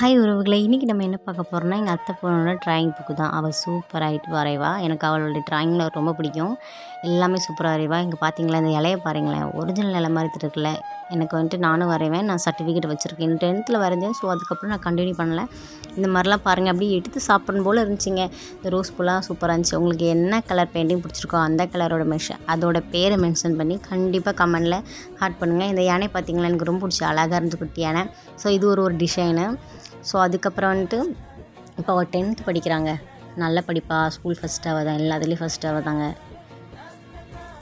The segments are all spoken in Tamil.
ஹாய் உறவுகளே, இன்றைக்கி நம்ம என்ன பார்க்க போகிறோம்னா, எங்கள் அத்தை பொண்ணோட ட்ராயிங் புக்கு தான். அவள் சூப்பராகிட்டு வரைவா. எனக்கு அவளுடைய ட்ராயிங்கில் ரொம்ப பிடிக்கும். எல்லாமே சூப்பராக வரைவா. இங்கே பார்த்தீங்களா, இந்த இலைய பாருங்களேன், ஒரிஜினல் இலை மாதிரி இருக்குல்ல. எனக்கு வந்துட்டு நானும் வரைவேன். நான் சர்டிஃபிகேட் வச்சுருக்கேன். 10th வரைஞ்சேன். ஸோ அதுக்கப்புறம் நான் கண்டினியூ பண்ணல. இந்த மாதிரிலாம் பாருங்கள், அப்படியே எடுத்து சாப்பிடணும் போல் இருந்துச்சுங்க. இந்த ரோஸ் பூலாம் சூப்பராக இருந்துச்சு. உங்களுக்கு என்ன கலர் பெயிண்டிங் பிடிச்சிருக்கோ அந்த கலரோட அதோட பேரை மென்ஷன் பண்ணி கண்டிப்பாக கமெண்டில் ஹார்ட் பண்ணுங்கள். இந்த யானை பார்த்தீங்களா, எனக்கு ரொம்ப பிடிச்சி, அழகாக இருந்துச்சு குட்டி யானை. ஸோ இது ஒரு டிசைனு. ஸோ அதுக்கப்புறம் வந்துட்டு இப்போ அவள் 10th படிக்கிறாங்க. நல்லா படிப்பா. ஸ்கூல் ஃபஸ்ட் அவள் தான், எல்லாத்துலேயும் ஃபஸ்ட் அவள் தாங்க.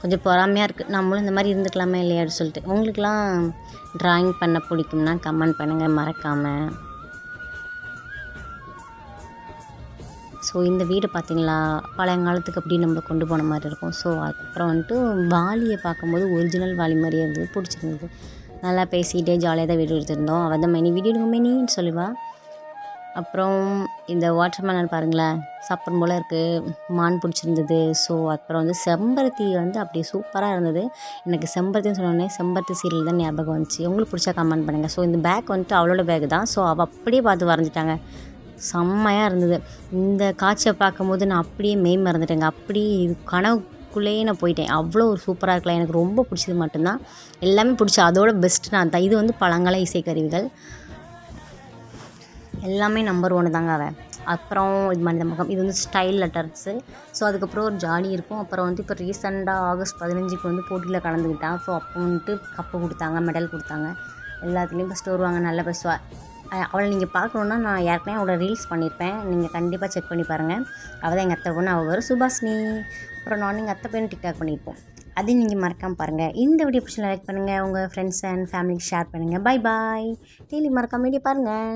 கொஞ்சம் பொறாமையாக இருக்குது, நம்மளும் இந்த மாதிரி இருந்துக்கலாமே இல்லையான்னு சொல்லிட்டு. உங்களுக்கெலாம் ட்ராயிங் பண்ண பிடிக்கும்னா கமெண்ட் பண்ணுங்கள் மறக்காமல். ஸோ இந்த வீடு பார்த்திங்களா, பழங்காலத்துக்கு அப்படி நம்மளை கொண்டு போன மாதிரி இருக்கும். ஸோ அதுக்கப்புறம் வந்துட்டு வாலியை பார்க்கும்போது ஒரிஜினல் வாலி மாதிரியே இருந்தது, பிடிச்சிருந்தது. நல்லா பேசிகிட்டே ஜாலியாக தான் வீடியோ எடுத்துருந்தோம். அவள் தான் மெனி வீடியோ எடுங்க மெனின்னு சொல்லுவாள். அப்புறம் இந்த வாட்டர் மெலன் பாருங்களேன், சாப்பிடும் போல் இருக்குது, மான் பிடிச்சிருந்தது. ஸோ அப்புறம் வந்து செம்பருத்தி வந்து அப்படியே சூப்பராக இருந்தது. எனக்கு செம்பருத்தின்னு சொன்னோடனே செம்பருத்தி சீரியல் தான் ஞாபகம் வந்துச்சு. உங்களுக்கு பிடிச்சா கமெண்ட் பண்ணுங்கள். ஸோ இந்த பேக் வந்துட்டு அவளோட பேக் தான். ஸோ அவள் அப்படியே பார்த்து வரைஞ்சிட்டாங்க, செம்மையாக இருந்தது. இந்த காட்சியை பார்க்கும்போது நான் அப்படியே மெய் மறந்துட்டேங்க. அப்படியே இது கனவுக்குள்ளேயே நான் போயிட்டேன். அவ்வளோ ஒரு சூப்பராக இருக்கலாம். எனக்கு ரொம்ப பிடிச்சது மட்டும்தான், எல்லாமே பிடிச்சி அதோட பெஸ்ட்டு நான் தான். இது வந்து பழங்கால இசைக்கருவிகள் எல்லாமே நம்பர் 1 தாங்க அவன். அப்புறம் இது மனித முகம், இது வந்து ஸ்டைல் லெட்டர்ஸு. ஸோ அதுக்கப்புறம் ஒரு ஜாலி இருக்கும். அப்புறம் வந்து இப்போ ரீசெண்டாக ஆகஸ்ட் 15க்கு வந்து போட்டியில் கலந்துக்கிட்டான். ஸோ அப்போ வந்துட்டு கப்பு கொடுத்தாங்க, மெடல் கொடுத்தாங்க. எல்லாத்துலேயும் ஃபஸ்ட்டு வருவாங்க, நல்ல ஃபஸ்ட்டு. அவளை நீங்கள் பார்க்கணுன்னா நான் ஏற்கனவே அவளை ரீல்ஸ் பண்ணியிருப்பேன், நீங்கள் கண்டிப்பாக செக் பண்ணி பாருங்கள். அவள் தான் எங்கள் அத்தை பொண்ணு, அவள் வரும் சுபாஷினி. அப்புறம் நான் எங்கள் அத்தை பையன் டிக்டாக் பண்ணியிருப்போம், அதையும் நீங்கள் மறக்காமல் பாருங்கள். இந்த வீடியோ பிடிச்சி லைக் பண்ணுங்கள், உங்கள் ஃப்ரெண்ட்ஸ் அண்ட் ஃபேமிலிக்கு ஷேர் பண்ணுங்கள். Bye bye. டெய்லி மறக்காமல் வீடியோ பாருங்கள்.